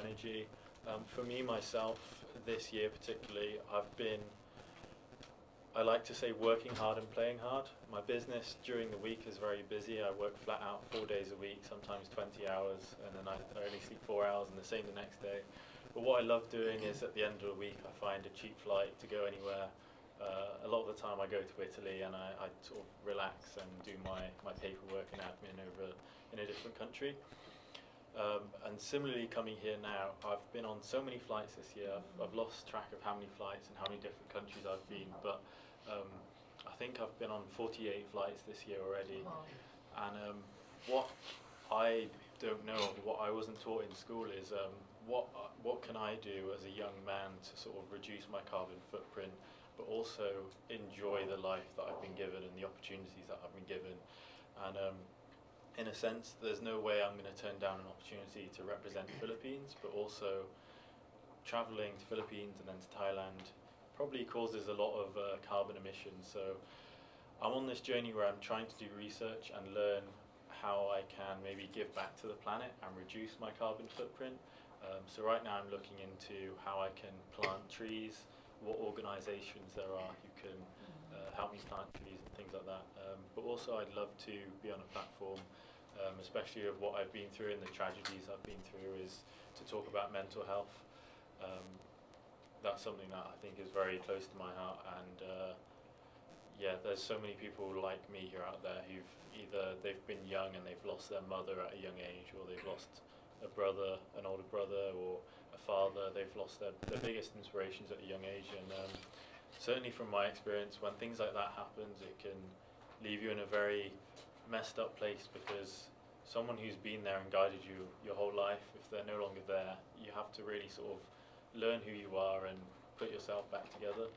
energy. For me, myself, this year particularly, I like to say working hard and playing hard. My business during the week is very busy. I work flat out 4 days a week, sometimes 20 hours, and then I only sleep 4 hours and the same the next day. But what I love doing is at the end of the week, I find a cheap flight to go anywhere. A lot of the time I go to Italy and I sort of relax and do my paperwork and admin over in a different country. And similarly, coming here now, I've been on so many flights this year. I've lost track of how many flights and how many different countries I've been, but I think I've been on 48 flights this year already. And what I don't know, what I wasn't taught in school is what can I do as a young man to sort of reduce my carbon footprint, but also enjoy the life that I've been given and the opportunities that I've been given. And in a sense, there's no way I'm going to turn down an opportunity to represent the Philippines, but also traveling to Philippines and then to Thailand probably causes a lot of carbon emissions. So I'm on this journey where I'm trying to do research and learn how I can maybe give back to the planet and reduce my carbon footprint. So right now I'm looking into how I can plant trees, what organisations there are who can help me plant trees and things like that. But also I'd love to be on a platform, especially of what I've been through and the tragedies I've been through, is to talk about mental health. That's something that I think is very close to my heart, and there's so many people like me who are out there who've either they've been young and they've lost their mother at a young age, or they've lost a brother, an older brother, or a father. They've lost their biggest inspirations at a young age, and certainly from my experience, when things like that happens, it can leave you in a very messed up place, because someone who's been there and guided you your whole life, if they're no longer there, you have to really sort of learn who you are and put yourself back together.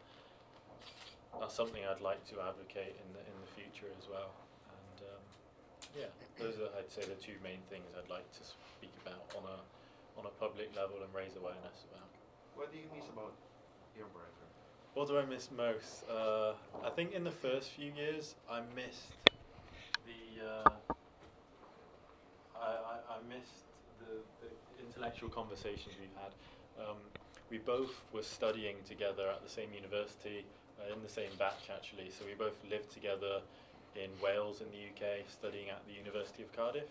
That's something I'd like to advocate in the future as well. And those are, I'd say, the two main things I'd like to speak about on a public level and raise awareness about. What do you miss about your brother? What do I miss most? I think in the first few years, I missed I missed the intellectual conversations we've had. We both were studying together at the same university, in the same batch actually. So we both lived together in Wales in the UK, studying at the University of Cardiff.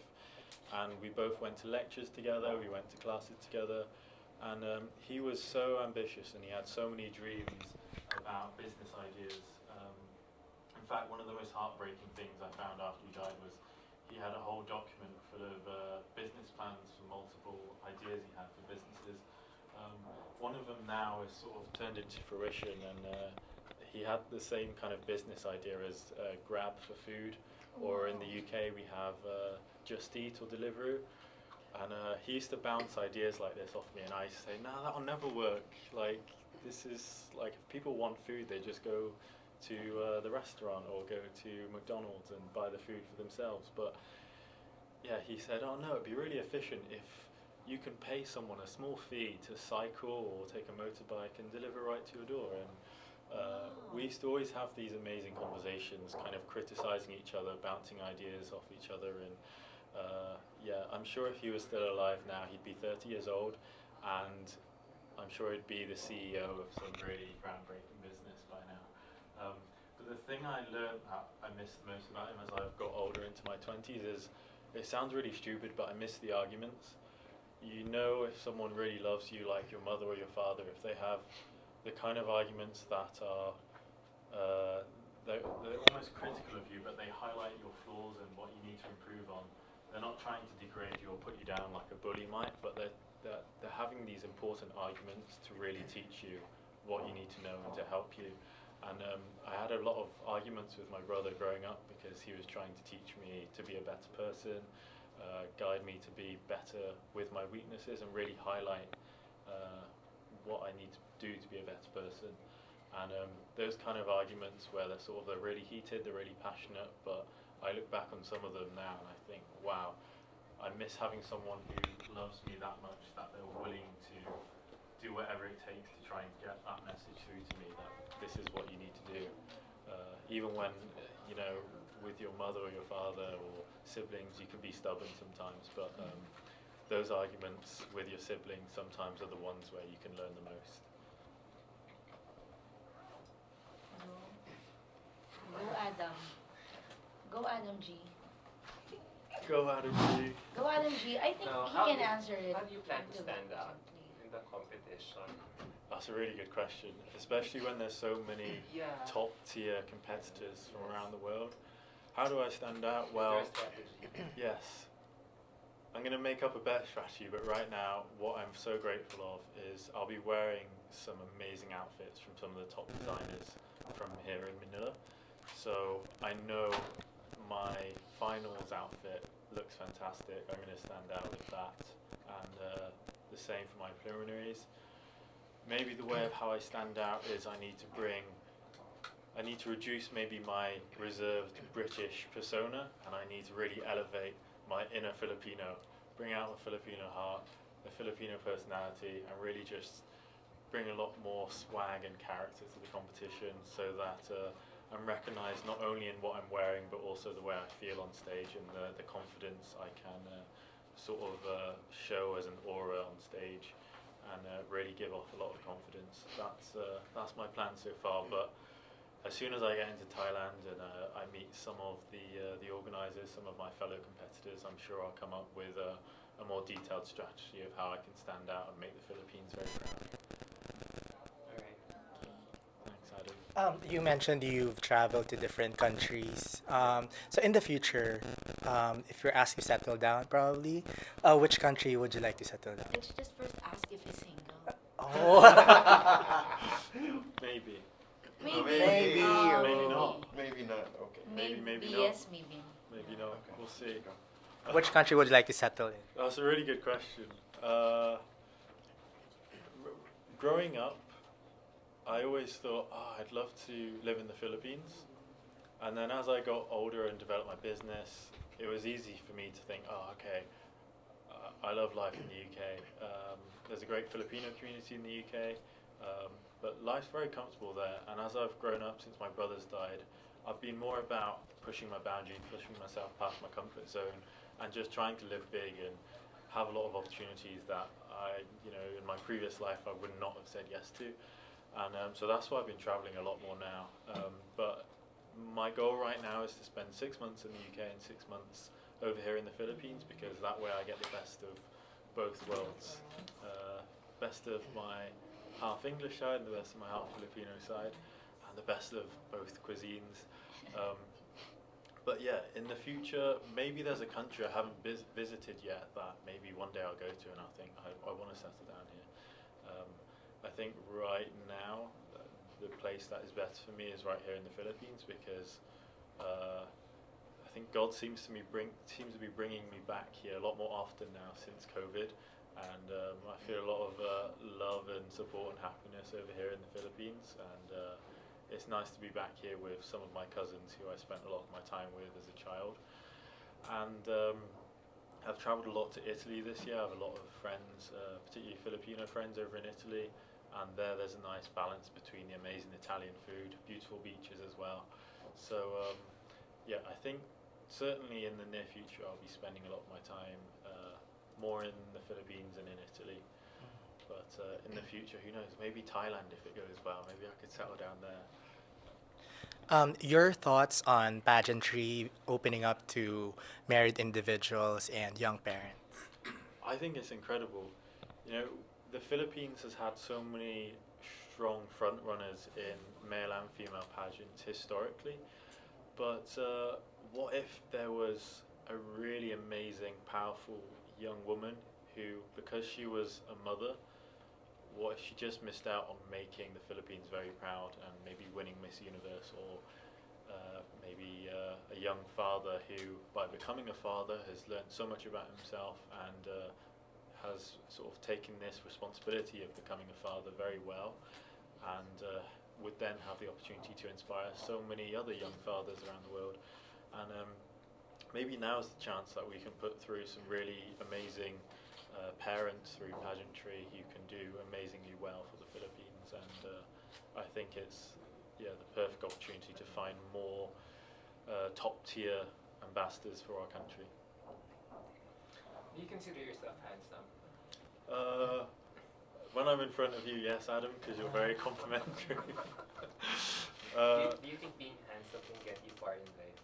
And we both went to lectures together, we went to classes together. And he was so ambitious and he had so many dreams about business ideas. In fact, one of the most heartbreaking things I found after he died was he had a whole document full of business plans for multiple ideas he had for businesses. One of them now is sort of turned into fruition, and he had the same kind of business idea as Grab for food, or in the UK we have Just Eat or Deliveroo. And he used to bounce ideas like this off me, and I used to say, no, that'll never work. Like, this is, like, if people want food, they just go to the restaurant or go to McDonald's and buy the food for themselves. But, yeah, he said, oh, no, it'd be really efficient if you can pay someone a small fee to cycle or take a motorbike and deliver right to your door. And we used to always have these amazing conversations, kind of criticizing each other, bouncing ideas off each other. And I'm sure if he was still alive now, he'd be 30 years old, and I'm sure he'd be the CEO of some really groundbreaking business by now. But the thing I learned that I miss the most about him as I've got older into my 20s is, it sounds really stupid, but I miss the arguments. You know, if someone really loves you, like your mother or your father, if they have the kind of arguments that are they're almost critical of you, but they highlight your flaws and what you need to improve on. They're not trying to degrade you or put you down like a bully might, but they're having these important arguments to really teach you what you need to know and to help you. And I had a lot of arguments with my brother growing up, because he was trying to teach me to be a better person, guide me to be better with my weaknesses, and really highlight what I need to do to be a better person. And those kind of arguments where they're really heated, they're really passionate, but I look back on some of them now and I think, wow, I miss having someone who loves me that much, that they're willing to do whatever it takes to try and get that message through to me, that this is what you need to do. Even when, with your mother or your father or siblings, you can be stubborn sometimes, but those arguments with your siblings sometimes are the ones where you can learn the most. Go Adam. Go Adam G. Go Adam G. Go Adam G. I think No, he how can do- answer it. How do you plan to stand out differently. in the competition? That's a really good question, especially when there's so many Yeah. top tier competitors from around the world. How do I stand out? Is Well, there a strategy? yes. I'm going to make up a better strategy, but right now, what I'm so grateful of is I'll be wearing some amazing outfits from some of the top designers from here in Manila. So I know my finals outfit looks fantastic. I'm going to stand out with that. And the same for my preliminaries. Maybe the way of how I stand out is I need to reduce maybe my reserved British persona, and I need to really elevate my inner Filipino, bring out the Filipino heart, the Filipino personality, and really just bring a lot more swag and character to the competition so that I'm recognised not only in what I'm wearing but also the way I feel on stage and the confidence I can show as an aura on stage and really give off a lot of confidence. That's my plan so far, but as soon as I get into Thailand and I meet some of the organisers, some of my fellow competitors, I'm sure I'll come up with a more detailed strategy of how I can stand out and make the Philippines very proud. Alright. Thanks, Adam. You mentioned you've traveled to different countries. So in the future, if you're asked to settle down, probably, which country would you like to settle down? Let's just first ask if he's single. Oh. Maybe. Maybe. Maybe. Maybe not. Maybe not. Okay. Maybe not. Yes, maybe. Maybe not. Okay. We'll see. Which country would you like to settle in? That's a really good question. Growing up, I always thought, I'd love to live in the Philippines. And then as I got older and developed my business, it was easy for me to think, I love life in the UK. There's a great Filipino community in the UK, but life's very comfortable there. And as I've grown up since my brothers died, I've been more about pushing my boundaries, pushing myself past my comfort zone, and just trying to live big and have a lot of opportunities that in my previous life I would not have said yes to. And so that's why I've been traveling a lot more now. But my goal right now is to spend 6 months in the UK and 6 months over here in the Philippines, because that way I get the best of both worlds. Best of my half English side and the best of my half Filipino side, and the best of both cuisines. But yeah, in the future, maybe there's a country I haven't visited yet that maybe one day I'll go to, and I think I want to settle down here. I think right now the place that is best for me is right here in the Philippines, because I think God seems to be bringing me back here a lot more often now since COVID, and I feel a lot of love and support and happiness over here in the Philippines, and it's nice to be back here with some of my cousins who I spent a lot of my time with as a child. And I've travelled a lot to Italy this year. I have a lot of friends, particularly Filipino friends over in Italy, and there's a nice balance between the amazing Italian food, beautiful beaches as well. So I think certainly in the near future I'll be spending a lot of my time more in the Philippines and in Italy. But in the future, who knows? Maybe Thailand if it goes well. Maybe I could settle down there. Your thoughts on pageantry opening up to married individuals and young parents? I think it's incredible. The Philippines has had so many strong front runners in male and female pageants historically. But what if there was a really amazing, powerful young woman who, because she was a mother, what if she just missed out on making the Philippines very proud and maybe winning Miss Universe, or maybe a young father who, by becoming a father, has learned so much about himself and has sort of taken this responsibility of becoming a father very well, and would then have the opportunity to inspire so many other young fathers around the world. And maybe now's the chance that we can put through some really amazing parents through pageantry who can do amazingly well for the Philippines, and I think it's the perfect opportunity to find more top tier ambassadors for our country. Do you consider yourself handsome? When I'm in front of you, yes, Adam, because you're very complimentary. Do you think being handsome can get you far in life?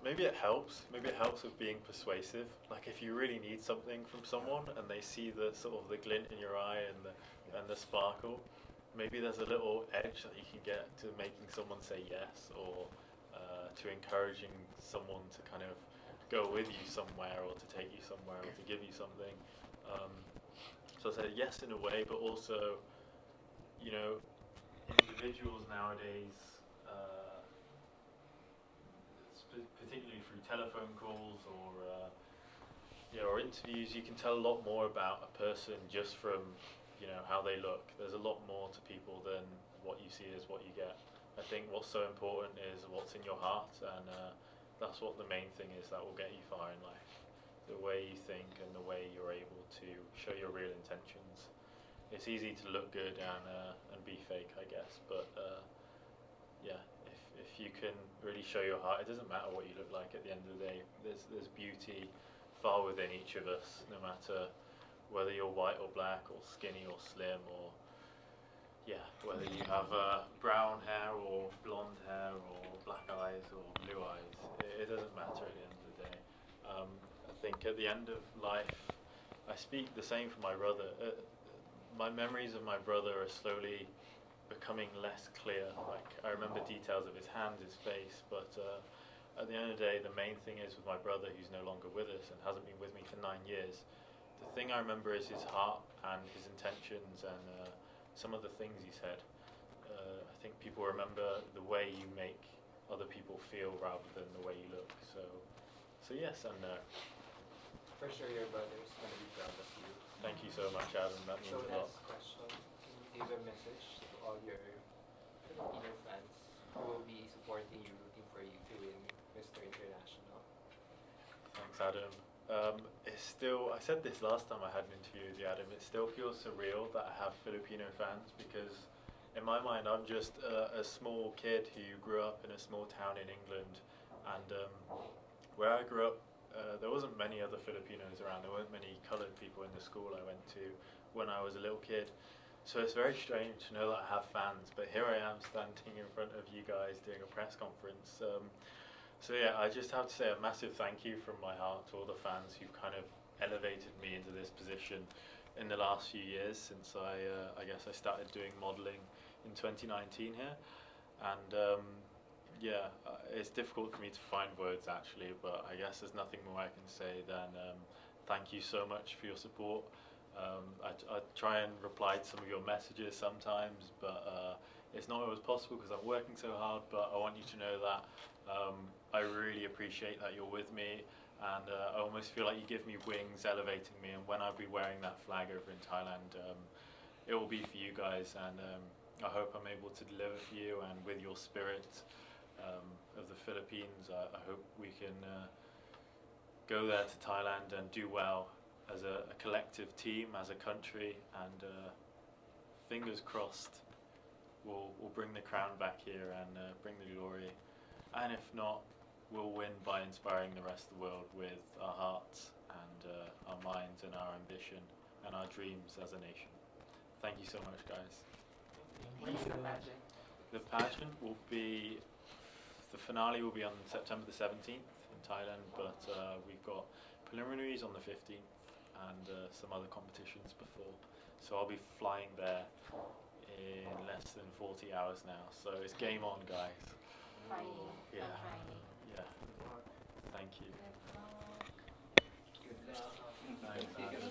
Maybe it helps. Maybe it helps with being persuasive. Like if you really need something from someone and they see the sort of the glint in your eye and the sparkle, maybe there's a little edge that you can get to making someone say yes, or to encouraging someone to kind of go with you somewhere, or to take you somewhere, or to give you something. So I say yes in a way, but also, you know, individuals nowadays, particularly through telephone calls or interviews, you can tell a lot more about a person just from how they look. There's a lot more to people than what you see is what you get. I think what's so important is what's in your heart, and that's what the main thing is that will get you far in life. The way you think and the way you're able to show your real intentions. It's easy to look good and be fake, I guess, but if you can really show your heart, it doesn't matter what you look like at the end of the day. There's beauty far within each of us, no matter whether you're white or black or skinny or slim, or whether you have brown hair or blonde hair or black eyes or blue eyes. It doesn't matter at the end of the day. I think at the end of life, I speak the same for my brother. My memories of my brother are slowly becoming less clear. Like I remember details of his hand, his face, but at the end of the day, the main thing is with my brother, who's no longer with us and hasn't been with me for 9 years. The thing I remember is his heart and his intentions and some of the things he said. I think people remember the way you make other people feel rather than the way you look. So yes and no. For sure, your brother's gonna be proud of you. Thank you so much, Adam. That means So a lot. last question, can you give a message to all your Filipino fans who will be supporting you, rooting for you to win Mr. International? Thanks, Adam. It's still, I said this last time I had an interview with you, Adam, it still feels surreal that I have Filipino fans, because in my mind I'm just a small kid who grew up in a small town in England, and where I grew up there wasn't many other Filipinos around. There weren't many coloured people in the school I went to when I was a little kid. So it's very strange to know that I have fans, but here I am standing in front of you guys doing a press conference. So yeah, I just have to say a massive thank you from my heart to all the fans who've kind of elevated me into this position in the last few years since I guess I started doing modelling in 2019 here. And it's difficult for me to find words actually, but I guess there's nothing more I can say than thank you so much for your support. I try and reply to some of your messages sometimes, but it's not always possible because I'm working so hard, but I want you to know that I really appreciate that you're with me, and I almost feel like you give me wings, elevating me, and when I'll be wearing that flag over in Thailand, it will be for you guys, and I hope I'm able to deliver for you, and with your spirit of the Philippines, I hope we can go there to Thailand and do well as a collective team, as a country, and fingers crossed we'll bring the crown back here and bring the glory, and if not, we'll win by inspiring the rest of the world with our hearts and our minds and our ambition and our dreams as a nation. Thank you so much, guys. When is the pageant? The pageant will be, the finale will be on September the 17th in Thailand, but we've got preliminaries on the 15th and some other competitions before. So I'll be flying there in less than 40 hours now. So it's game on, guys. Friday. Yeah. On Friday. Yeah. Thank you. Good luck. Good luck. Thanks, Adam.